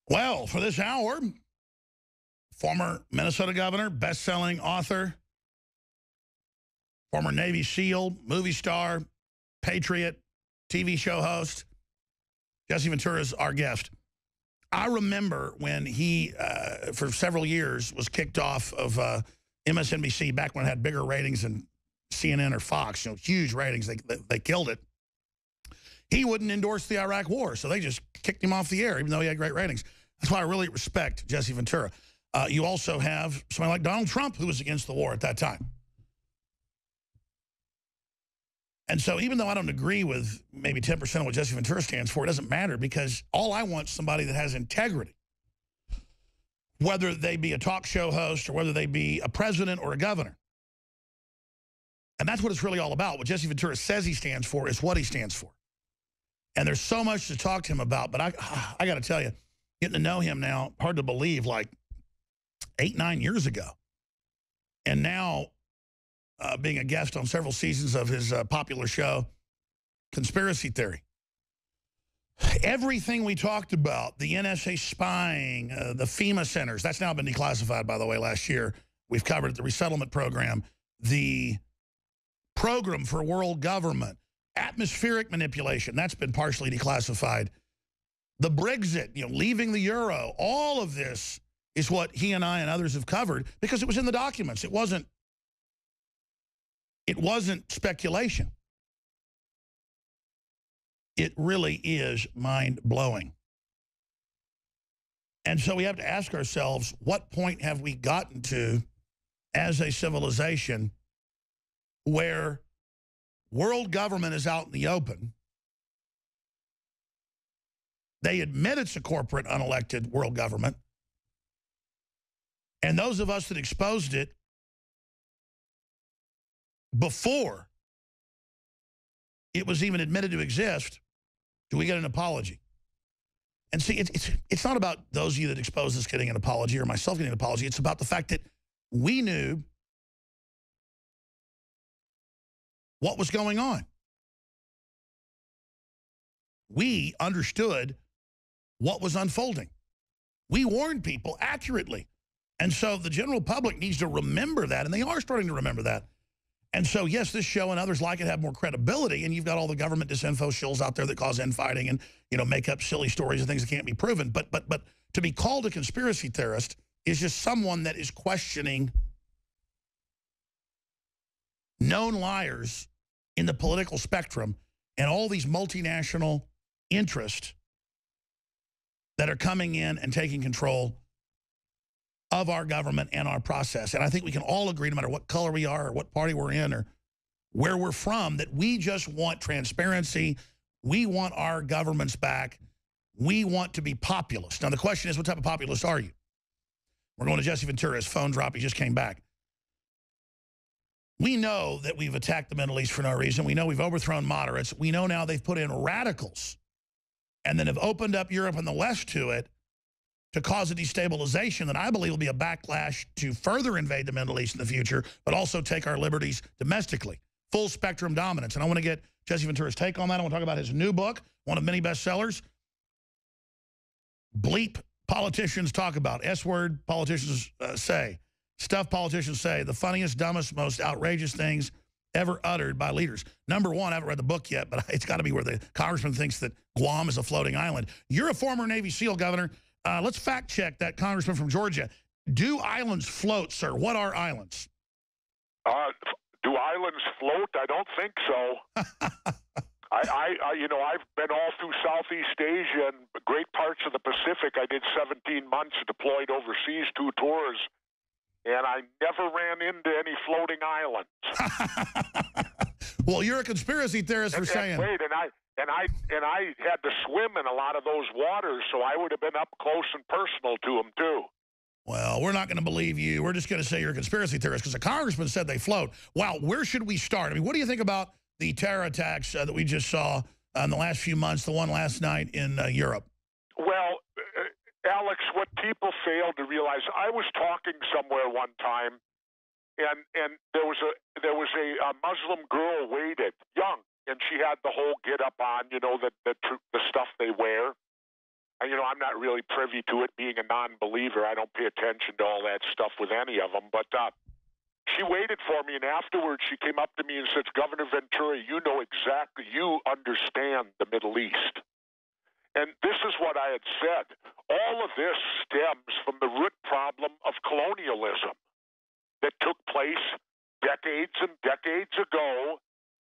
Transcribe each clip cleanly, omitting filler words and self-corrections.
Well, for this hour, former Minnesota governor, best-selling author, former Navy SEAL, movie star, patriot, TV show host, Jesse Ventura is our guest. I remember when he, for several years, was kicked off of MSNBC back when it had bigger ratings than CNN or Fox, huge ratings. They killed it. He wouldn't endorse the Iraq war, so they just kicked him off the air, even though he had great ratings. That's why I really respect Jesse Ventura. You also have somebody like Donald Trump, who was against the war at that time. And so even though I don't agree with maybe 10% of what Jesse Ventura stands for, it doesn't matter, because all I want is somebody that has integrity, whether they be a talk show host or whether they be a president or a governor. And that's what it's really all about. What Jesse Ventura says he stands for is what he stands for. And there's so much to talk to him about, but I got to tell you, getting to know him now, hard to believe, like 8, 9 years ago. And now being a guest on several seasons of his popular show, Conspiracy Theory. Everything we talked about, the NSA spying, the FEMA centers, that's now been declassified, by the way, last year. We've covered it, the resettlement program, the program for world government, atmospheric manipulation, that's been partially declassified. The Brexit, leaving the euro, all of this is what he and I and others have covered because it was in the documents. It wasn't speculation. It really is mind-blowing. And so we have to ask ourselves, what point have we gotten to as a civilization where world government is out in the open? They admit it's a corporate, unelected world government. And those of us that exposed it before it was even admitted to exist, do we get an apology? And see, it's not about those of you that exposed us getting an apology or myself getting an apology. It's about the fact that we knew what was going on. We understood what was unfolding. We warned people accurately. And so the general public needs to remember that, and they are starting to remember that. And so, yes, this show and others like it have more credibility, and you've got all the government disinfo shills out there that cause infighting and, make up silly stories and things that can't be proven. But to be called a conspiracy theorist is just someone that is questioning known liars in the political spectrum and all these multinational interests that are coming in and taking control of our government and our process. And I think we can all agree, no matter what color we are or what party we're in or where we're from, that we just want transparency. We want our governments back. We want to be populist. Now, the question is, what type of populist are you? We're going to Jesse Ventura's phone drop. He just came back. We know that we've attacked the Middle East for no reason. We know we've overthrown moderates. We know now they've put in radicals and then have opened up Europe and the West to it to cause a destabilization that I believe will be a backlash to further invade the Middle East in the future, but also take our liberties domestically. Full spectrum dominance. And I want to get Jesse Ventura's take on that. I want to talk about his new book, one of many bestsellers, Bleep Politicians Talk About. S-word politicians say. Stuff politicians say. The funniest, dumbest, most outrageous things ever uttered by leaders. Number one, I haven't read the book yet, but it's got to be where the congressman thinks that Guam is a floating island. You're a former Navy SEAL, Governor. Let's fact check that congressman from Georgia. Do islands float, sir? What are islands? Do islands float? I don't think so. I've been all through Southeast Asia and great parts of the Pacific. I did 17 months deployed overseas, 2 tours, and I never ran into any floating islands. Well, you're a conspiracy theorist for saying. And I had to swim in a lot of those waters, so I would have been up close and personal to them, too. Well, we're not going to believe you. We're just going to say you're a conspiracy theorist because the congressman said they float. Wow, where should we start? I mean, what do you think about the terror attacks that we just saw in the last few months, the one last night in Europe? Well, Alex, what people fail to realize, I was talking somewhere one time, and there was a Muslim girl waited, young, and she had the whole get up on, the stuff they wear. I'm not really privy to it being a non-believer. I don't pay attention to all that stuff with any of them. But she waited for me, and afterwards she came up to me and said, Governor Ventura, you understand the Middle East. And this is what I had said. All of this stems from the root problem of colonialism that took place decades and decades ago,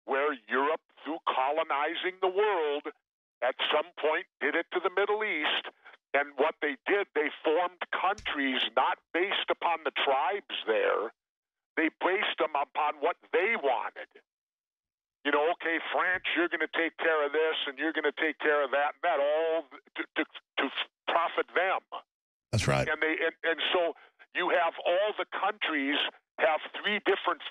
where Europe, through colonizing the world, at some point did it to the Middle East. And what they did, they formed countries not based upon the tribes there. They based them upon what they wanted. Okay, France, you're going to take care of this, and you're going to take care of that, and that, all to profit them. That's right. And so you have all the countries have three different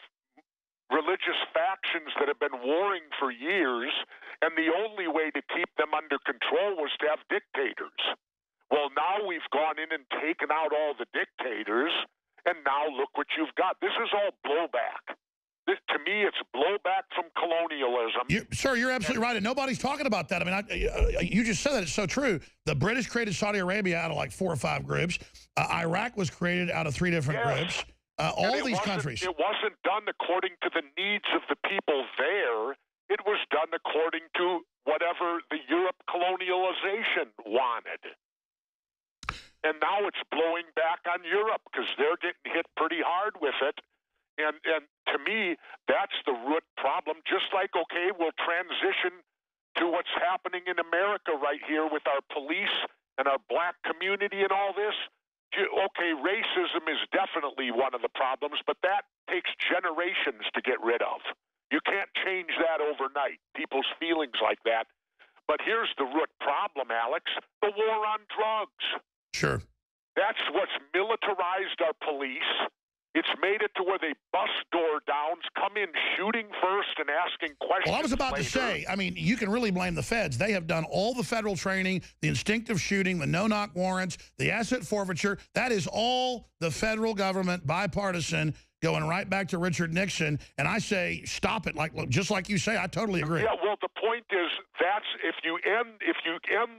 religious factions that have been warring for years, and the only way to keep them under control was to have dictators. Well, now we've gone in and taken out all the dictators, and now look what you've got. This is all blowback. To me, it's blowback from colonialism. Sir, you're absolutely right, and nobody's talking about that. I mean, you just said that. It's so true. The British created Saudi Arabia out of like 4 or 5 groups. Iraq was created out of 3 different groups. All these countries. It wasn't done according to the needs of the people there. It was done according to whatever the Europe colonialization wanted. And now it's blowing back on Europe because they're getting hit pretty hard with it. And to me, that's the root problem. Just like, okay, we'll transition to what's happening in America right here with our police and our black community and all this. Okay, racism is definitely one of the problems, but that takes generations to get rid of. You can't change that overnight, people's feelings like that. But here's the root problem, Alex, the war on drugs. Sure. That's what's militarized our police. It's made it to where they bust door downs, come in shooting first and asking questions. Well, I was about later. to say, I mean, you can really blame the feds. They have done all the federal training, the instinctive shooting, the no-knock warrants, the asset forfeiture. That is all the federal government, bipartisan, going right back to Richard Nixon. And I say, stop it. Just like you say, I totally agree. Yeah, well, the point is that's if you end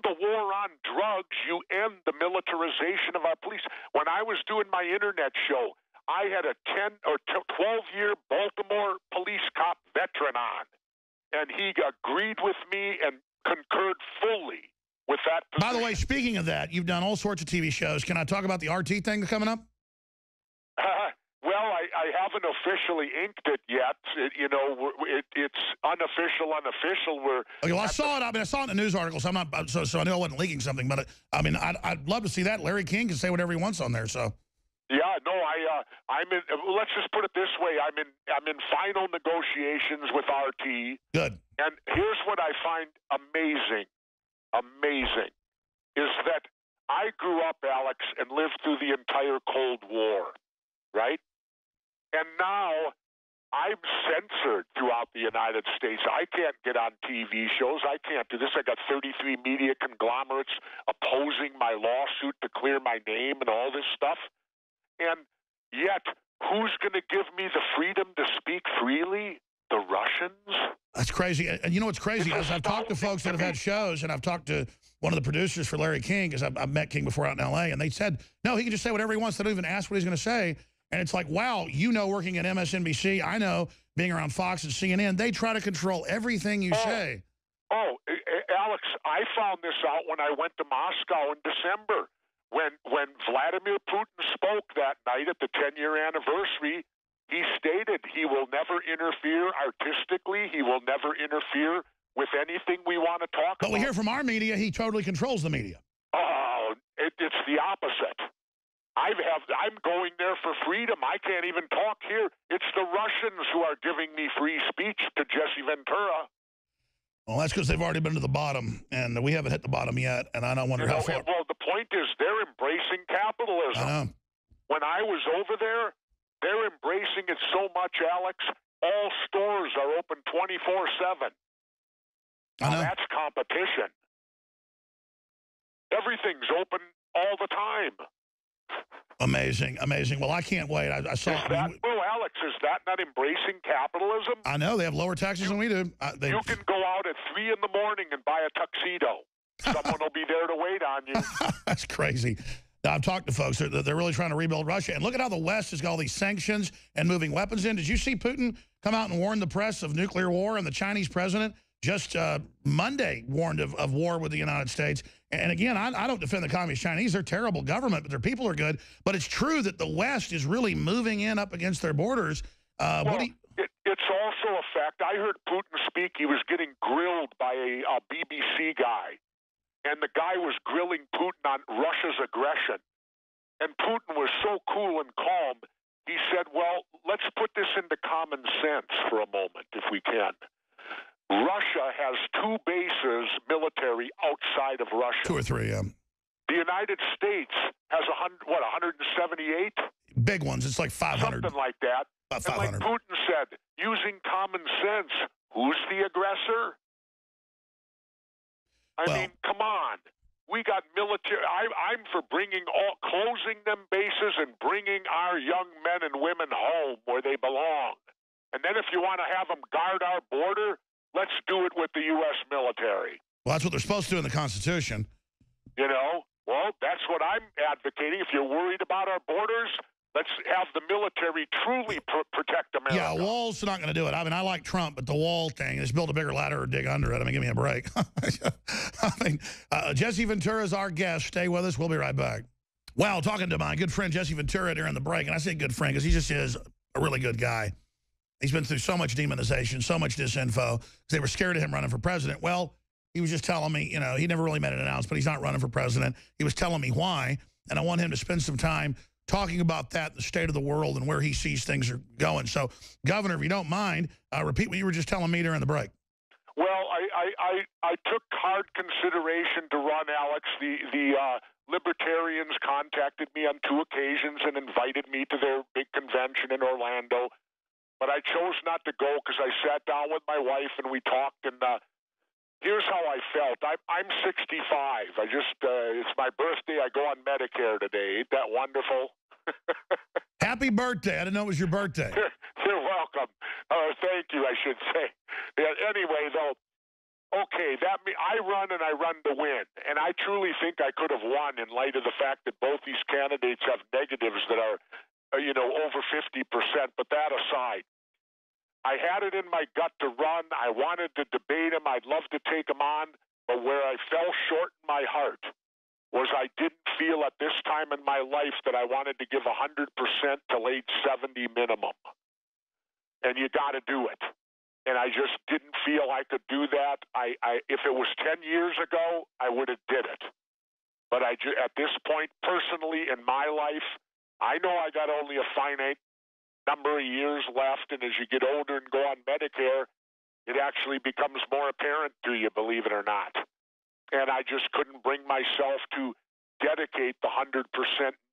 the war on drugs, you end the militarization of our police. When I was doing my internet show, I had a 10 or 12-year Baltimore police cop veteran on, and he agreed with me and concurred fully with that position. By the way, speaking of that, you've done all sorts of TV shows. Can I talk about the RT thing coming up? Well, I haven't officially inked it yet. It's unofficial. Okay, well, I saw it. I mean, I saw it in the news article, so I'm not. So I know I wasn't leaking something. But I mean, I'd love to see that. Larry King can say whatever he wants on there. So. Yeah, no, I'm in. Let's just put it this way: I'm in final negotiations with RT. Good. And here's what I find amazing, is that I grew up, Alex, and lived through the entire Cold War, right? And now I'm censored throughout the United States. I can't get on TV shows. I can't do this. I got 33 media conglomerates opposing my lawsuit to clear my name and all this stuff. And yet, who's going to give me the freedom to speak freely? The Russians? That's crazy. And you know what's crazy is I've talked to folks that have had shows, and I've talked to one of the producers for Larry King, because I've met King before out in L.A., and they said, no, he can just say whatever he wants. They don't even ask what he's going to say. And it's like, wow, working at MSNBC, I know, being around Fox and CNN, they try to control everything you say. Alex, I found this out when I went to Moscow in December. When Vladimir Putin spoke that night at the 10-year anniversary, he stated he will never interfere artistically. He will never interfere with anything we want to talk about. But we hear from our media, he totally controls the media. Oh, it's the opposite. I'm going there for freedom. I can't even talk here. It's the Russians who are giving me free speech to Jesse Ventura. Well, that's because they've already been to the bottom, and we haven't hit the bottom yet, and I don't wonder how far. Well, the point is they're embracing capitalism. I know. When I was over there, they're embracing it so much, Alex. All stores are open 24/7. I know. That's competition. Everything's open all the time. Amazing, amazing. Well, I can't wait. I saw. Alex, is that not embracing capitalism? I know they have lower taxes than we do. You can go out at 3 in the morning and buy a tuxedo. Someone will be there to wait on you. That's crazy. Now, I've talked to folks. They're really trying to rebuild Russia. And look at how the West has got all these sanctions and moving weapons in. Did you see Putin come out and warn the press of nuclear war? And the Chinese president just Monday warned of war with the United States. And again, I don't defend the Communist Chinese. They're a terrible government, but their people are good. But it's true that the West is really moving in up against their borders. It's also a fact. I heard Putin speak. He was getting grilled by a BBC guy. And the guy was grilling Putin on Russia's aggression. And Putin was so cool and calm, he said, well, let's put this into common sense for a moment, if we can. Russia has 2 bases military outside of Russia. 2 or 3, yeah. The United States has 178? Big ones. It's like 500. Something like that. About 500. And like Putin said, using common sense, who's the aggressor? I mean, come on. We got military. I'm for closing them bases and bringing our young men and women home where they belong. And then if you want to have them guard our border, let's do it with the U.S. military. Well, that's what they're supposed to do in the Constitution. You know? Well, that's what I'm advocating. If you're worried about our borders, let's have the military truly protect America. Yeah, walls are not going to do it. I mean, I like Trump, but the wall thing, just build a bigger ladder or dig under it. I mean, give me a break. I mean, Jesse Ventura is our guest. Stay with us. We'll be right back. Well, talking to my good friend Jesse Ventura during the break, and I say good friend because he just is a really good guy. He's been through so much demonization, so much disinfo, because they were scared of him running for president. Well, he was just telling me, you know, he never really made it announced, but he's not running for president. He was telling me why, and I want him to spend some time talking about that, the state of the world, and where he sees things are going. So, Governor, if you don't mind, repeat what you were just telling me during the break. Well, I took hard consideration to run, Alex. The Libertarians contacted me on 2 occasions and invited me to their big convention in Orlando. But I chose not to go because I sat down with my wife and we talked, and here's how I felt. I'm 65. It's my birthday. I go on Medicare today. Ain't that wonderful? Happy birthday. I didn't know it was your birthday. You're welcome. Thank you, I should say. Yeah, anyway, though, okay, I run and I run to win. And I truly think I could have won in light of the fact that both these candidates have negatives that are, over 50%. But that aside, I had it in my gut to run. I wanted to debate him. I'd love to take him on. But where I fell short in my heart was I didn't feel at this time in my life that I wanted to give 100% till age 70 minimum. And you got to do it. And I just didn't feel I could do that. If it was 10 years ago, I would have did it. But at this point, personally, in my life, I know I got only a finite number of years left, and as you get older and go on Medicare, it actually becomes more apparent to you, believe it or not. And I just couldn't bring myself to dedicate the 100%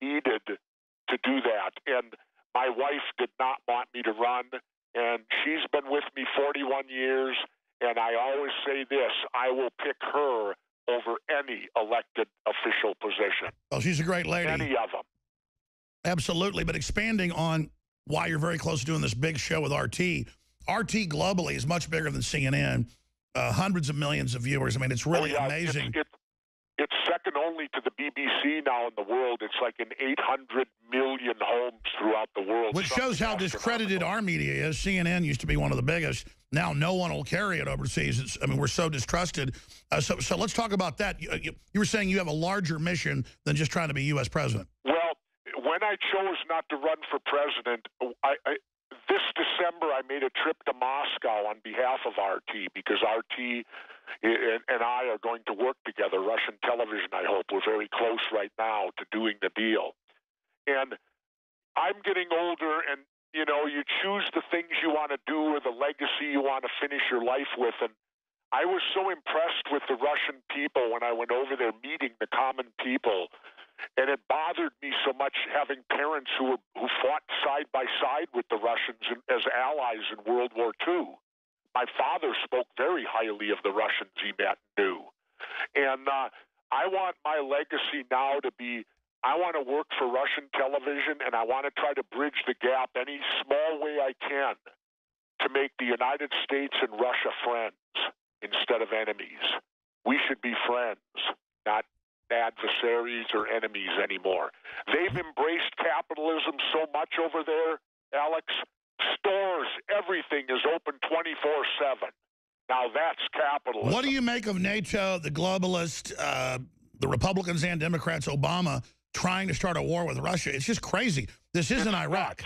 needed to do that. And my wife did not want me to run, and she's been with me 41 years, and I always say this, I will pick her over any elected official position. Oh, she's a great lady. Any of them. Absolutely, but expanding on why you're very close to doing this big show with RT. RT globally is much bigger than CNN. Hundreds of millions of viewers. I mean, it's really amazing. It's second only to the BBC now in the world. It's like in 800 million homes throughout the world. Which shows how discredited our media is. CNN used to be one of the biggest. Now no one will carry it overseas. We're so distrusted. So let's talk about that. You were saying you have a larger mission than just trying to be U.S. president. Well, when I chose not to run for president, this December I made a trip to Moscow on behalf of RT because RT and I are going to work together, Russian television, I hope. We're very close right now to doing the deal. And I'm getting older, and, you choose the things you want to do or the legacy you want to finish your life with. And I was so impressed with the Russian people when I went over there meeting the common people. And it bothered me so much having parents who fought side by side with the Russians as allies in World War II. My father spoke very highly of the Russians he met and knew. And I want my legacy now to be, I want to work for Russian television, and I want to try to bridge the gap any small way I can to make the United States and Russia friends instead of enemies. We should be friends. not adversaries or enemies anymore. They've embraced capitalism so much over there, Alex. Stores, everything is open 24/7. Now that's capitalism. What do you make of NATO, the globalists, the Republicans and Democrats, Obama, trying to start a war with Russia? It's just crazy. This isn't Iraq.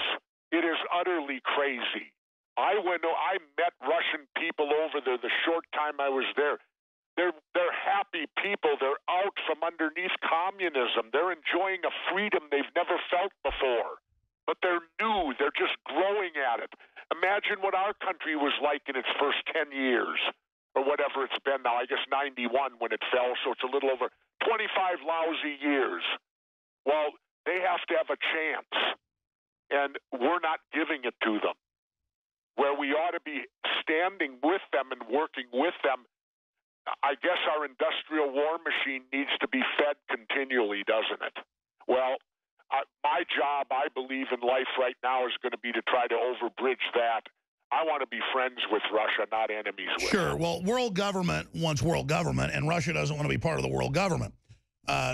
It is utterly crazy. I met Russian people over there the short time I was there. They're happy people. They're out from underneath communism. They're enjoying a freedom they've never felt before. But they're new. They're just growing at it. Imagine what our country was like in its first 10 years, or whatever it's been now. I guess 91 when it fell, so it's a little over 25 lousy years. Well, they have to have a chance, and we're not giving it to them. Where we ought to be standing with them and working with them, I guess our industrial war machine needs to be fed continually, doesn't it? Well, my job, I believe, in life right now is going to be to try to overbridge that. I want to be friends with Russia, not enemies with Sure. them. Well, world government wants world government, and Russia doesn't want to be part of the world government.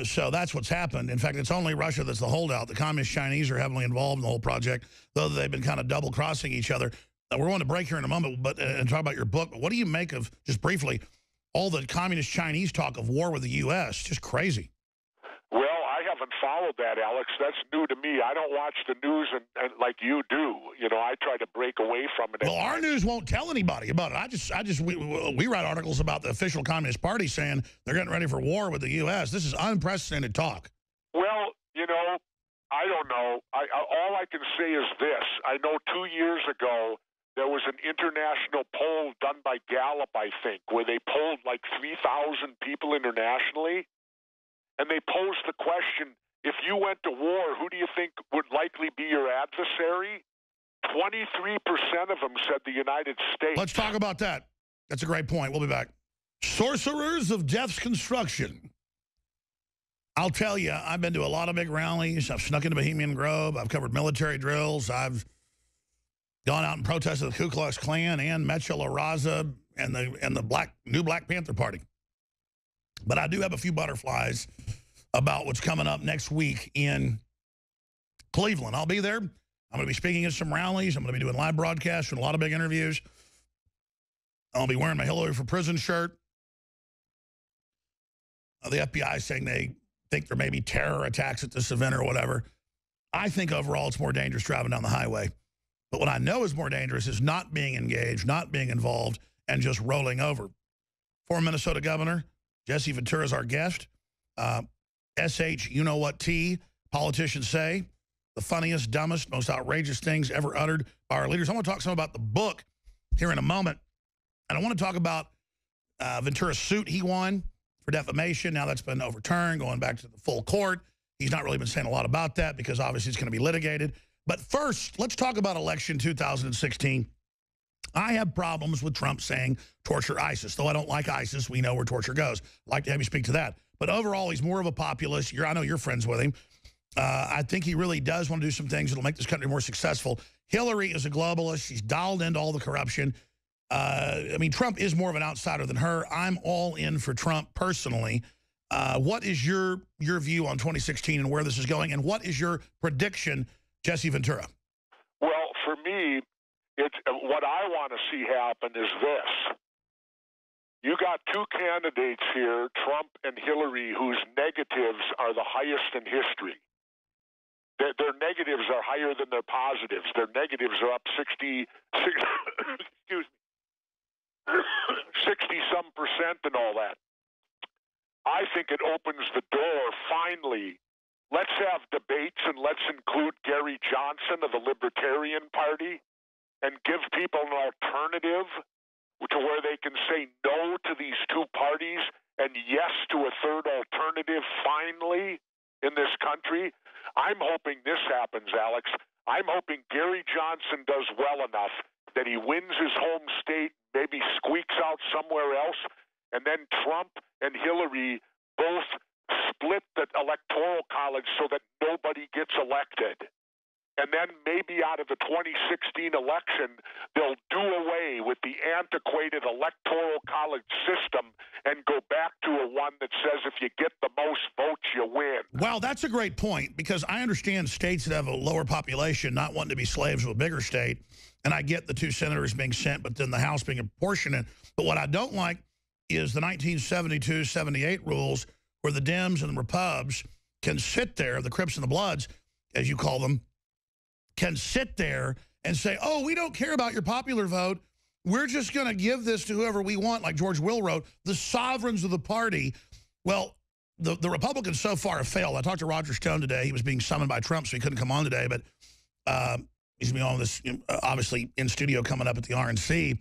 So that's what's happened. In fact, it's only Russia that's the holdout. The communist Chinese are heavily involved in the whole project, though they've been kind of double-crossing each other. We're going to break here in a moment but and talk about your book. But what do you make of, just briefly, all the communist Chinese talk of war with the U.S.? Just crazy. Well, I haven't followed that, Alex. That's new to me. I don't watch the news and like you do. You know, I try to break away from it. Well, our news won't tell anybody about it. We write articles about the official Communist Party saying they're getting ready for war with the U.S. This is unprecedented talk. Well, you know, I don't know. All I can say is this. I know 2 years ago, there was an international poll done by Gallup, I think, where they polled like 3,000 people internationally. And they posed the question, if you went to war, who do you think would likely be your adversary? 23% of them said the United States. Let's talk about that. That's a great point. We'll be back. Sorcerers of Death's Construction. I'll tell you, I've been to a lot of big rallies. I've snuck into Bohemian Grove. I've covered military drills. I've gone out and protested the Ku Klux Klan and Mecha La Raza and the new Black Panther Party. But I do have a few butterflies about what's coming up next week in Cleveland. I'll be there. I'm going to be speaking at some rallies. I'm going to be doing live broadcasts and a lot of big interviews. I'll be wearing my Hillary for Prison shirt. The FBI saying they think there may be terror attacks at this event or whatever. I think overall it's more dangerous driving down the highway. But what I know is more dangerous is not being engaged, not being involved, and just rolling over. Former Minnesota Governor Jesse Ventura is our guest. SH, you know what T, politicians say. The funniest, dumbest, most outrageous things ever uttered by our leaders. I want to talk some about the book here in a moment. And I want to talk about Ventura's suit he won for defamation. Now that's been overturned, going back to the full court. He's not really been saying a lot about that because obviously it's going to be litigated. But first, let's talk about election 2016. I have problems with Trump saying torture ISIS, though I don't like ISIS. We know where torture goes. I'd like to have you speak to that. But overall, he's more of a populist. I know you're friends with him. I think he really does want to do some things that will make this country more successful. Hillary is a globalist. She's dialed into all the corruption. I mean, Trump is more of an outsider than her. I'm all in for Trump personally. What is your view on 2016 and where this is going? And what is your prediction, Jesse Ventura? Well, for me, what I want to see happen is this. You got two candidates here, Trump and Hillary, whose negatives are the highest in history. Their negatives are higher than their positives. Their negatives are up 60-some% and all that. I think it opens the door, finally. Let's have debates and let's include Gary Johnson of the Libertarian Party and give people an alternative to where they can say no to these two parties and yes to a third alternative finally in this country. I'm hoping this happens, Alex. I'm hoping Gary Johnson does well enough that he wins his home state, maybe squeaks out somewhere else, and then Trump and Hillary both split the electoral college so that nobody gets elected. And then maybe out of the 2016 election, they'll do away with the antiquated electoral college system and go back to a one that says if you get the most votes, you win. Well, that's a great point, because I understand states that have a lower population not wanting to be slaves of a bigger state, and I get the 2 senators being sent, but then the House being apportioned. But what I don't like is the 1972-78 rules where the Dems and the Repubs can sit there, the Crips and the Bloods, as you call them, can sit there and say, oh, we don't care about your popular vote. We're just going to give this to whoever we want, like George Will wrote, the sovereigns of the party. Well, the Republicans so far have failed. I talked to Roger Stone today. He was being summoned by Trump, so he couldn't come on today. But he's going to be on this, obviously, in studio coming up at the RNC.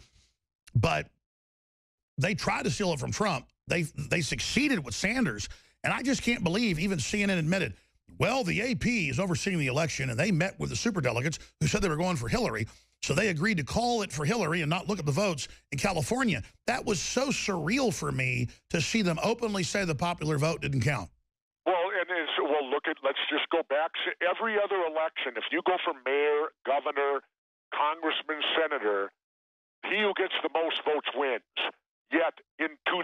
But they tried to steal it from Trump. They succeeded with Sanders. And I just can't believe even CNN admitted, well, the AP is overseeing the election, and they met with the superdelegates who said they were going for Hillary. So they agreed to call it for Hillary and not look at the votes in California. That was so surreal for me to see them openly say the popular vote didn't count. Well, let's just go back to every other election. If you go for mayor, governor, congressman, senator, he who gets the most votes wins. Yet in 2000,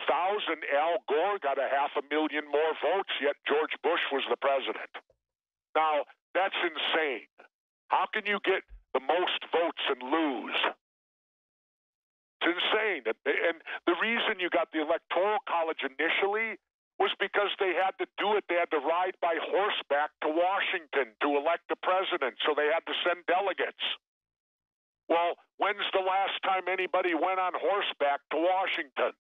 Al Gore got 500,000 more votes, yet George Bush was the president. Now, that's insane. How can you get the most votes and lose? It's insane. And the reason you got the Electoral College initially was because they had to do it. They had to ride by horseback to Washington to elect the president, so they had to send delegates. Well, when's the last time anybody went on horseback to Washington?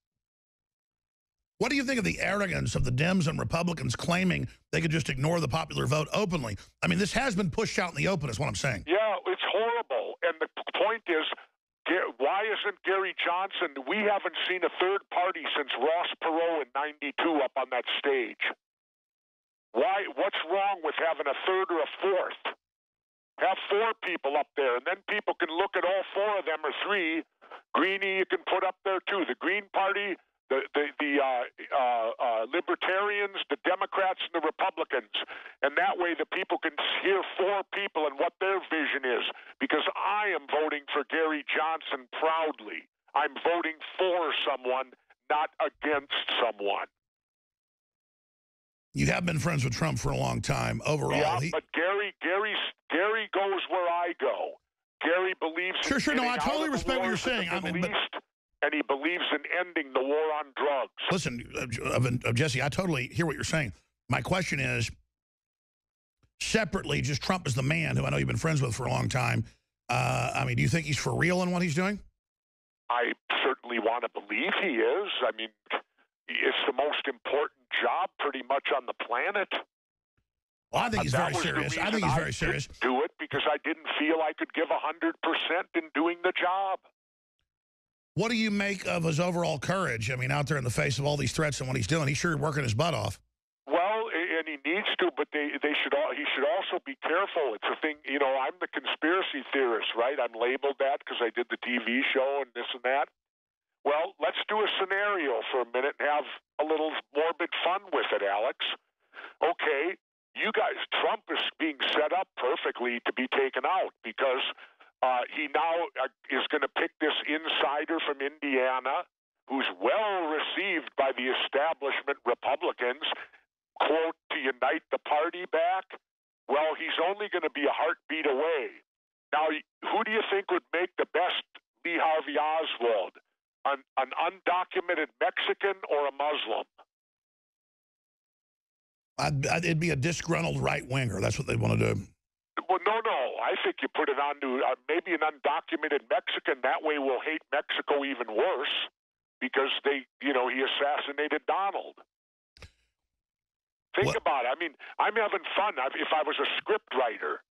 What do you think of the arrogance of the Dems and Republicans claiming they could just ignore the popular vote openly? I mean, this has been pushed out in the open, is what I'm saying. Yeah, it's horrible. And the point is, why isn't Gary Johnson? We haven't seen a third party since Ross Perot in '92 up on that stage. Why? What's wrong with having a third or a fourth? Have 4 people up there, and then people can look at all 4 of them, or 3. Greenie you can put up there too. The Green Party, the Libertarians, the Democrats, and the Republicans. And that way the people can hear 4 people and what their vision is. Because I am voting for Gary Johnson proudly. I'm voting for someone, not against someone. You have been friends with Trump for a long time. Overall, yeah, but Gary goes where I go. Gary believes in sure. No, I totally respect what you're saying. And he believes in ending the war on drugs. Listen, Jesse, I totally hear what you're saying. My question is, separately, just Trump is the man who I know you've been friends with for a long time. I mean, do you think he's for real in what he's doing? I certainly want to believe he is. I mean, it's the most important job pretty much on the planet. Well, I think he's very serious. I think he's very serious. Do it because I didn't feel I could give 100% in doing the job. What do you make of his overall courage? I mean, out there in the face of all these threats and what he's doing, he's sure working his butt off. Well, and he needs to, but he should also be careful. It's a thing, you know, I'm the conspiracy theorist, right? I'm labeled that because I did the TV show and this and that. Well, let's do a scenario for a minute and have a little morbid fun with it, Alex. Okay, you guys, Trump is being set up perfectly to be taken out because he now is going to pick this insider from Indiana who's well received by the establishment Republicans, quote, to unite the party back. Well, he's only going to be a heartbeat away. Now, who do you think would make the best Lee Harvey Oswald? An undocumented Mexican or a Muslim? It'd be a disgruntled right-winger. That's what they want to do. Well, no. I think you put it on to maybe an undocumented Mexican. That way we'll hate Mexico even worse because he assassinated Donald. Think about it. I mean, I'm having fun. If I was a script writer.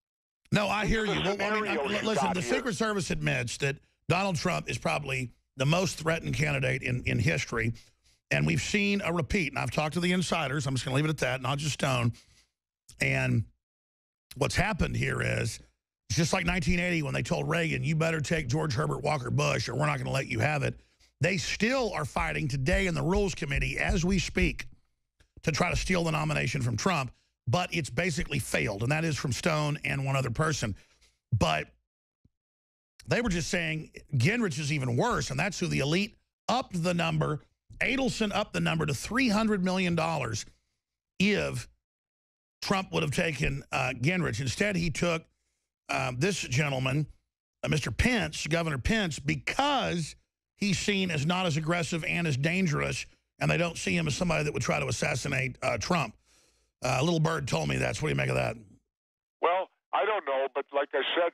No, I hear you. Well, listen, the Secret Service admits that Donald Trump is probably the most threatened candidate in history. And we've seen a repeat. And I've talked to the insiders. I'm just going to leave it at that, not just Stone. And what's happened here is, it's just like 1980 when they told Reagan, you better take George Herbert Walker Bush or we're not going to let you have it. They still are fighting today in the Rules Committee as we speak to try to steal the nomination from Trump. But it's basically failed. And that is from Stone and one other person. But they were just saying Gingrich is even worse. And that's who the elite upped the number Adelson upped the number to $300 million if Trump would have taken Gingrich. Instead, he took this gentleman, Mr. Pence, Governor Pence, because he's seen as not as aggressive and as dangerous, and they don't see him as somebody that would try to assassinate Trump. Little Bird told me that. So what do you make of that? Well, I don't know, but like I said,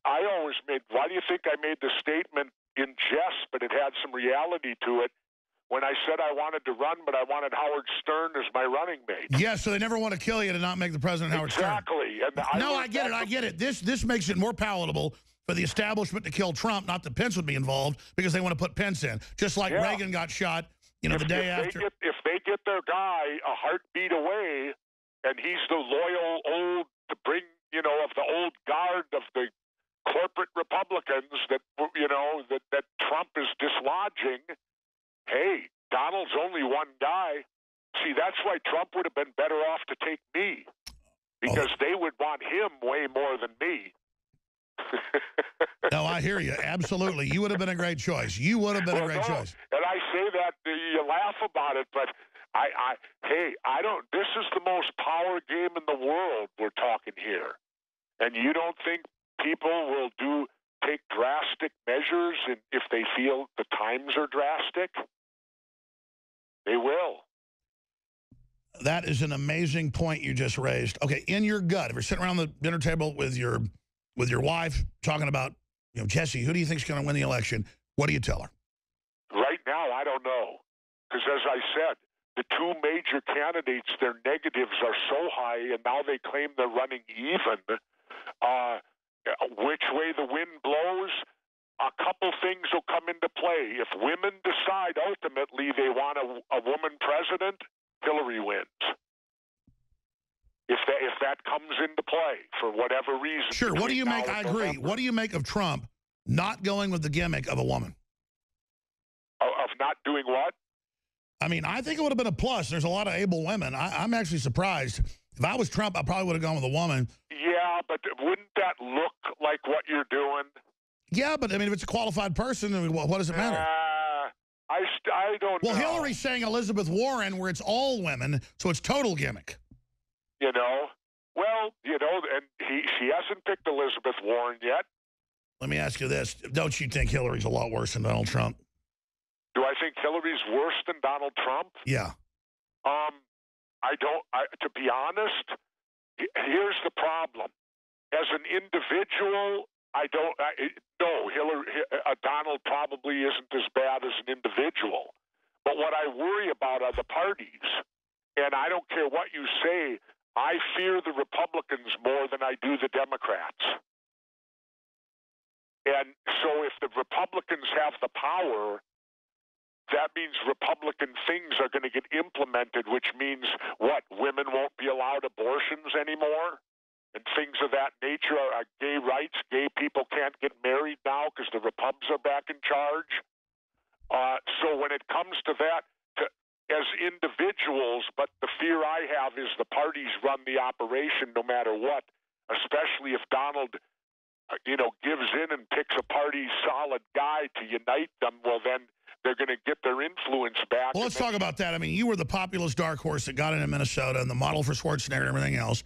I always made. Why do you think I made the statement in jest, but it had some reality to it? When I said I wanted to run, but I wanted Howard Stern as my running mate. Yeah, so they never want to kill you to not make the president Howard Stern. Exactly. No, I get it. I get it. This makes it more palatable for the establishment to kill Trump, not that Pence would be involved, because they want to put Pence in. Just like Reagan got shot, the day after. If they get their guy a heartbeat away, and he's the loyal old, to bring, of the old guard of the corporate Republicans that, that Trump is dislodging. Hey, Donald's only one guy. See, that's why Trump would have been better off to take me, because they would want him way more than me. No, I hear you. Absolutely. You would have been a great choice. You would have been a great choice. And I say that, you laugh about it, but I don't, this is the most power game in the world we're talking here. And you don't think people will take drastic measures if they feel the times are drastic? They will. That is an amazing point you just raised. Okay, in your gut, if you're sitting around the dinner table with your wife talking about, Jesse, who do you think is going to win the election? What do you tell her? Right now, I don't know. Because as I said, the two major candidates, their negatives are so high, and now they claim they're running even. Which way the wind blows, a couple things will come into play. If women decide ultimately they want a woman president, Hillary wins. If that comes into play for whatever reason. Sure. What do you make? I agree. What do you make of Trump not going with the gimmick of a woman? Of not doing what? I mean, I think it would have been a plus. There's a lot of able women. I'm actually surprised. If I was Trump, I probably would have gone with a woman. Yeah, but wouldn't that look like what you're doing? Yeah, but I mean, if it's a qualified person, I mean, what does it matter? I don't know. Well, Hillary's saying Elizabeth Warren, where it's all women, so it's total gimmick. Well, and she hasn't picked Elizabeth Warren yet. Let me ask you this. Don't you think Hillary's a lot worse than Donald Trump? Do I think Hillary's worse than Donald Trump? Yeah. I don't. To be honest, here's the problem. As an individual, no, Donald probably isn't as bad as an individual. But what I worry about are the parties. And I don't care what you say, I fear the Republicans more than I do the Democrats. And so if the Republicans have the power, that means Republican things are going to get implemented, which means what? Women won't be allowed abortions anymore? And things of that nature, are gay rights. Gay people can't get married now because the Repubs are back in charge. So when it comes to that, as individuals, but the fear I have is the parties run the operation no matter what, especially if Donald, gives in and picks a party solid guy to unite them, well, then they're going to get their influence back. Well, let's talk about that. I mean, you were the populist dark horse that got into Minnesota and the model for Schwarzenegger and everything else.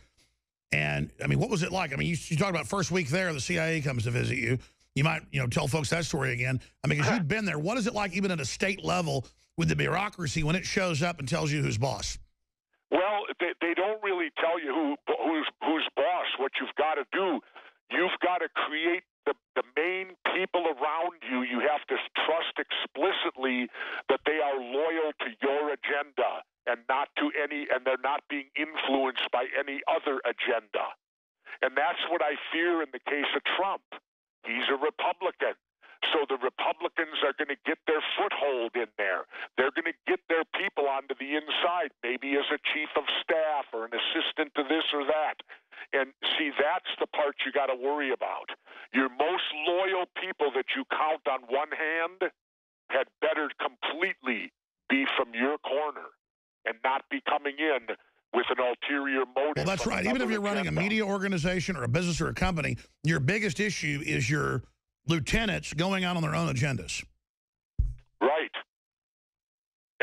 And, I mean, what was it like? I mean, you talk about first week there, the CIA comes to visit you. You might, tell folks that story again. I mean, because you've been there. What is it like even at a state level with the bureaucracy when it shows up and tells you who's boss? Well, they don't really tell you who's boss. What you've got to do, you've got to create the main people around you. You have to trust explicitly that they are loyal to your agenda and not to and they're not being influenced by any other agenda. And that's what I fear in the case of Trump. He's a Republican. So the Republicans are going to get their foothold in there. They're going to get their people onto the inside, maybe as a chief of staff or an assistant to this or that. And see, that's the part you got to worry about. Your most loyal people that you count on one hand had better completely be from your corner and not be coming in with an ulterior motive. Well, that's right. Even if you're running a media organization or a business or a company, your biggest issue is your lieutenants going out on their own agendas. Right.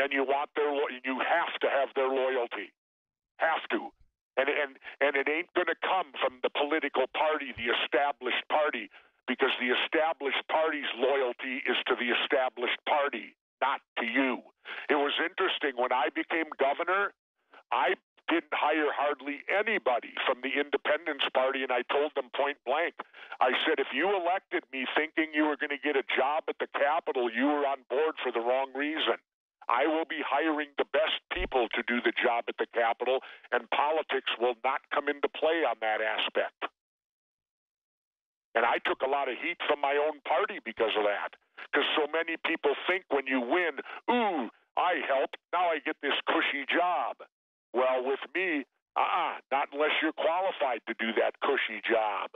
and you want you have to have their loyalty. Have to. And it ain't going to come from the political party, the established party, because the established party's loyalty is to the established party, not to you. It was interesting. When I became governor, I didn't hire hardly anybody from the Independence Party, and I told them point blank. I said, if you elected me thinking you were going to get a job at the Capitol, you were on board for the wrong reason. I will be hiring the best people to do the job at the Capitol, and politics will not come into play on that aspect. And I took a lot of heat from my own party because of that. Because so many people think when you win, ooh, I helped, now I get this cushy job. Well, with me, not unless you're qualified to do that cushy job.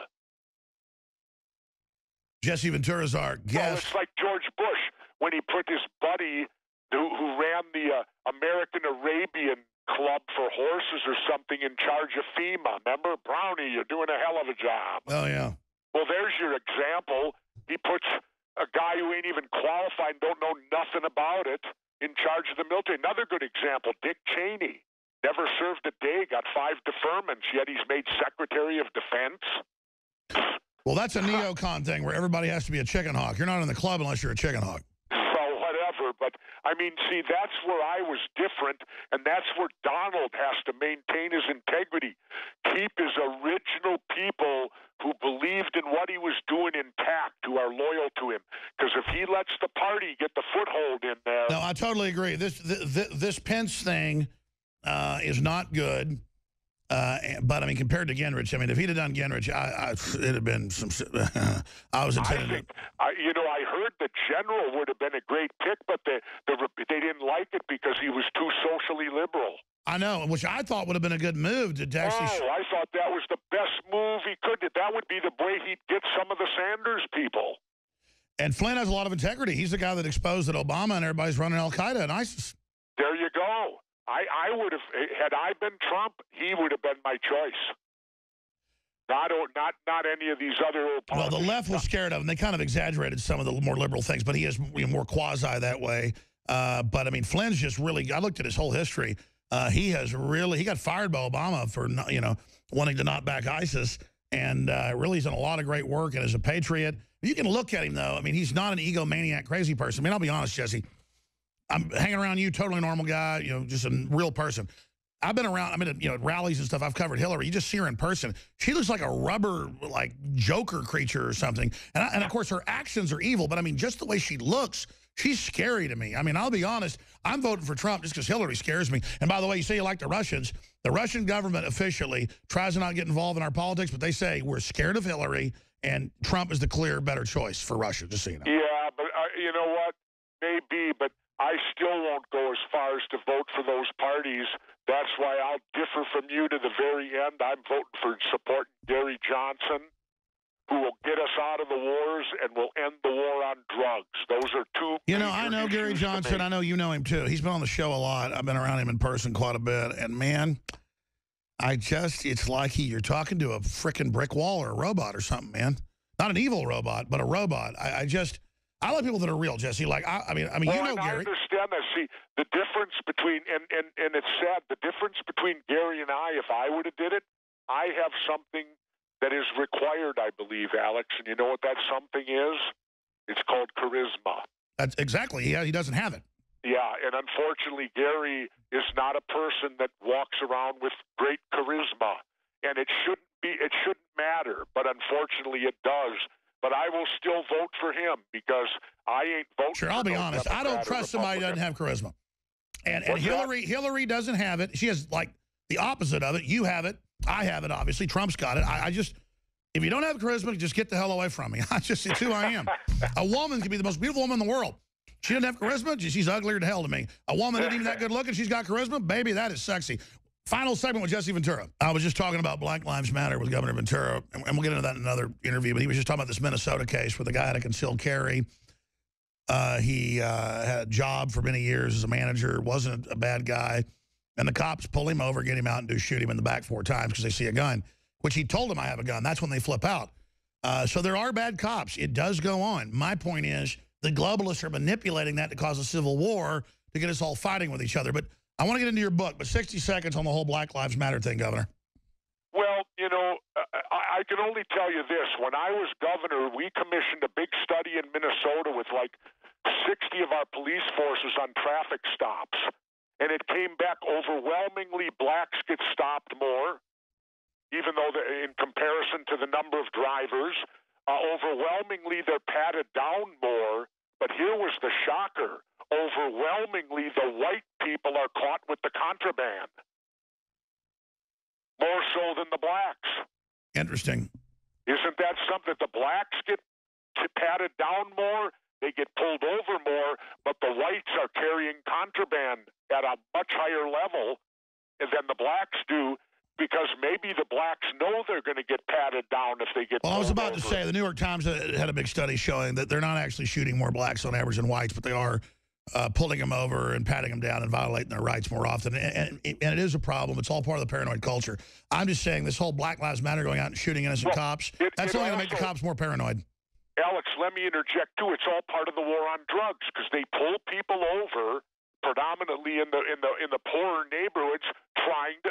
Jesse Ventura's our guest. Well, it's like George Bush when he put his buddy who ran the American Arabian Club for horses or something in charge of FEMA. Remember? Brownie, you're doing a hell of a job. Oh, yeah. Well, there's your example. He puts a guy who ain't even qualified, don't know nothing about it, in charge of the military. Another good example, Dick Cheney. Never served a day, got 5 deferments, yet he's made Secretary of Defense. Well, that's a neocon thing where everybody has to be a chicken hawk. You're not in the club unless you're a chicken hawk. So whatever, but I mean, see, that's where I was different, and that's where Donald has to maintain his integrity. Keep his original people who believed in what he was doing intact, who are loyal to him. Because if he lets the party get the foothold in there... No, I totally agree. This Pence thing is not good. But, I mean, compared to Gingrich, I mean, if he'd have done Gingrich, it'd have been some... I was intending I heard the general would have been a great pick, but they didn't like it because he was too socially liberal. I know, which I thought would have been a good move to actually... Oh, I thought that was the best move he could. That would be the way he'd get some of the Sanders people. And Flynn has a lot of integrity. He's the guy that exposed that Obama and everybody's running Al-Qaeda and ISIS. There you go. I would have, had I been Trump, he would have been my choice. Not any of these other old Well, the left was scared of him. They kind of exaggerated some of the more liberal things, but he is more quasi that way. But, I mean, Flynn's just really, I looked at his whole history. He got fired by Obama for, wanting to knock back ISIS. And really he's done a lot of great work and is a patriot. You can look at him, though. I mean, he's not an egomaniac, crazy person. I mean, I'll be honest, Jesse. I'm hanging around you, totally normal guy, just a real person. I've been around, at rallies and stuff. I've covered Hillary. You just see her in person. She looks like a rubber, Joker creature or something. And of course, her actions are evil. But, I mean, just the way she looks, she's scary to me. I mean, I'll be honest. I'm voting for Trump just because Hillary scares me. And by the way, you say you like the Russians. The Russian government officially tries to not get involved in our politics, but they say we're scared of Hillary, and Trump is the clear, better choice for Russia, just so you know. Yeah, but you know what? Maybe, but I still won't go as far as to vote for those parties. That's why I'll differ from you to the very end. I'm voting for supporting Gary Johnson, who will get us out of the wars and will end the war on drugs. Those are two. I know Gary Johnson. I know you know him, too. He's been on the show a lot. I've been around him in person quite a bit. And, man, it's like you're talking to a frickin' brick wall or a robot or something, man. Not an evil robot, but a robot. I like people that are real, Jesse. Like, I mean, well, you know I Gary. Understand that. See, the difference between, and it's sad, the difference between Gary and I, if I would have did it, I have something that is required, I believe, Alex. And you know what that something is? It's called charisma. That's exactly. Yeah, he doesn't have it. Yeah, and unfortunately, Gary is not a person that walks around with great charisma. And it shouldn't matter, but unfortunately it does. But I will still vote for him because I ain't voting. Sure, I'll be honest. I don't trust somebody who doesn't have charisma. And Hillary doesn't have it. She has, the opposite of it. You have it. I have it, obviously. Trump's got it. If you don't have charisma, just get the hell away from me. It's who I am. A woman can be the most beautiful woman in the world. She doesn't have charisma. She's uglier to hell to me. A woman isn't even that good looking. She's got charisma. Baby, that is sexy. Final segment with Jesse Ventura. I was just talking about Black Lives Matter with Governor Ventura, and we'll get into that in another interview, but he was just talking about this Minnesota case where the guy had a concealed carry. He had a job for many years as a manager, wasn't a bad guy, and the cops pull him over, get him out, and shoot him in the back 4 times because they see a gun, which he told them I have a gun. That's when they flip out. So there are bad cops. It does go on. My point is the globalists are manipulating that to cause a civil war to get us all fighting with each other. But I want to get into your book, but 60 seconds on the whole Black Lives Matter thing, Governor. Well, you know, I can only tell you this. When I was governor, we commissioned a big study in Minnesota with like 60 of our police forces on traffic stops. And it came back overwhelmingly blacks get stopped more, even though in comparison to the number of drivers. Overwhelmingly, they're patted down more. But here was the shocker. Overwhelmingly, the white people are caught with the contraband. More so than the blacks. Interesting. Isn't that something? The blacks get patted down more, they get pulled over more, but the whites are carrying contraband at a much higher level than the blacks do, because maybe the blacks know they're going to get patted down if they get pulled over. Well, I was about to say, the New York Times had a big study showing that they're not actually shooting more blacks on average than whites, but they are pulling them over and patting them down and violating their rights more often. And it is a problem. It's all part of the paranoid culture. I'm just saying this whole Black Lives Matter going out and shooting innocent cops, that's only going to make the cops more paranoid. Alex, let me interject, too. It's all part of the war on drugs, because they pull people over predominantly in the poorer neighborhoods trying to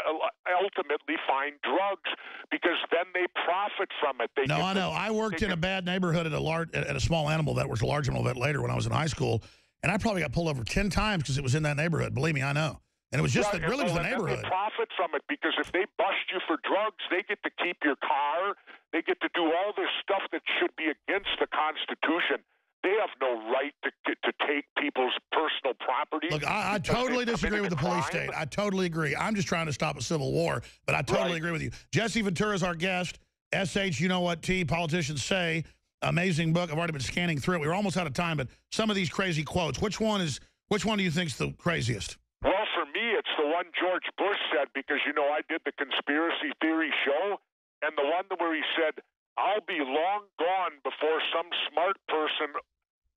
ultimately find drugs, because then they profit from it. I know. I worked in a bad neighborhood at a small animal vet, which was a large animal vet later when I was in high school. And I probably got pulled over 10 times because it was in that neighborhood. Believe me, I know. And it was just it really was the neighborhood. They profit from it, because if they bust you for drugs, they get to keep your car. They get to do all this stuff that should be against the Constitution. They have no right to take people's personal property. Look, I totally disagree with the police state. I totally agree. I'm just trying to stop a civil war, but I totally agree with you. Jesse Ventura is our guest. SH, you know what T, politicians say. Amazing book. I've already been scanning through it. We were almost out of time, but some of these crazy quotes. Which one do you think is the craziest? Well, for me, it's the one George Bush said, because, you know, I did the conspiracy theory show, and the one where he said, "I'll be long gone before some smart person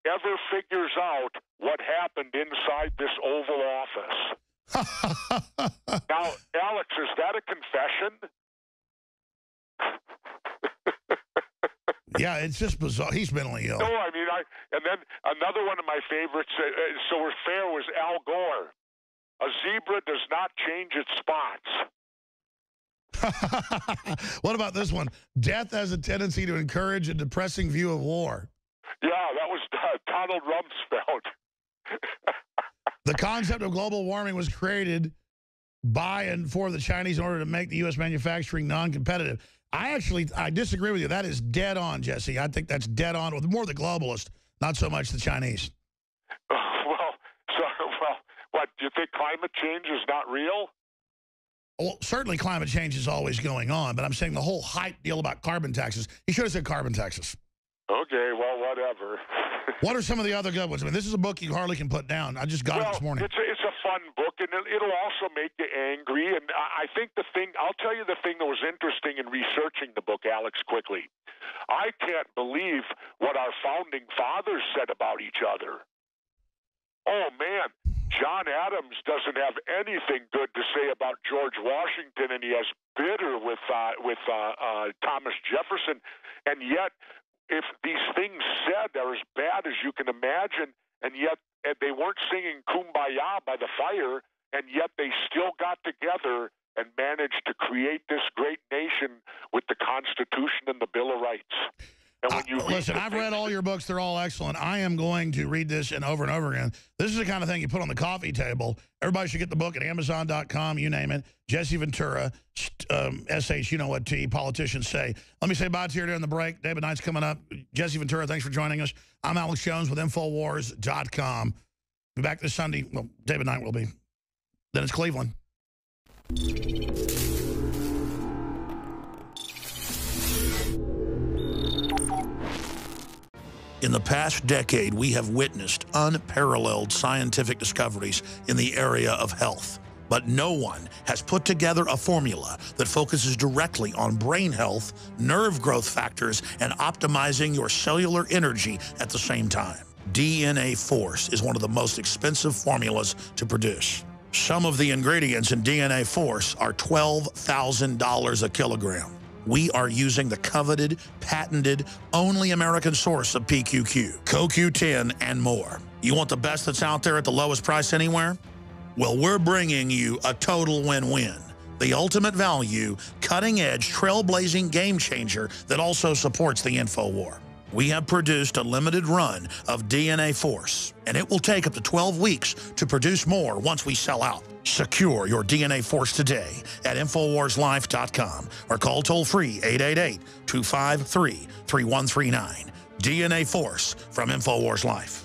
ever figures out what happened inside this Oval Office." Now, Alex, is that a confession? Yeah, it's just bizarre. He's mentally ill. No, I mean, and then another one of my favorites, so we're fair, was Al Gore. A zebra does not change its spots. What about this one? Death has a tendency to encourage a depressing view of war. Yeah, that was Donald Rumsfeld. The concept of global warming was created by and for the Chinese in order to make the U.S. manufacturing non-competitive. I disagree with you. That is dead on, Jesse. I think that's dead on with more the globalists, not so much the Chinese. What, do you think climate change is not real? Well, certainly climate change is always going on, but I'm saying the whole hype deal about carbon taxes, he should have said carbon taxes. Okay, well, whatever. What are some of the other good ones? I mean, this is a book you hardly can put down. I just got it this morning. It's a fun book, and it'll also make you angry. And I think I'll tell you the thing that was interesting in researching the book, Alex, quickly. I can't believe what our founding fathers said about each other. Oh, man. John Adams doesn't have anything good to say about George Washington, and he has bitter with Thomas Jefferson. And yet, if these things said are as bad as you can imagine, and yet they weren't singing Kumbaya by the fire, and yet they still got together and managed to create this great nation with the Constitution and the Bill of Rights. And when you listen, I've read all your books. They're all excellent. I am going to read this and over again. This is the kind of thing you put on the coffee table. Everybody should get the book at Amazon.com, you name it. Jesse Ventura, SH, you know what T, politicians say. Let me say bye to you during the break. David Knight's coming up. Jesse Ventura, thanks for joining us. I'm Alex Jones with Infowars.com. Be back this Sunday. Well, David Knight will be. Then it's Cleveland. In the past decade, we have witnessed unparalleled scientific discoveries in the area of health. But no one has put together a formula that focuses directly on brain health, nerve growth factors, and optimizing your cellular energy at the same time. DNA Force is one of the most expensive formulas to produce. Some of the ingredients in DNA Force are $12,000 a kilogram. We are using the coveted, patented, only American source of PQQ, CoQ10, and more. You want the best that's out there at the lowest price anywhere? Well, we're bringing you a total win-win. The ultimate value, cutting-edge, trailblazing game changer that also supports the InfoWar. We have produced a limited run of DNA Force, and it will take up to 12 weeks to produce more once we sell out. Secure your DNA Force today at InfoWarsLife.com or call toll-free 888-253-3139. DNA Force from InfoWars Life.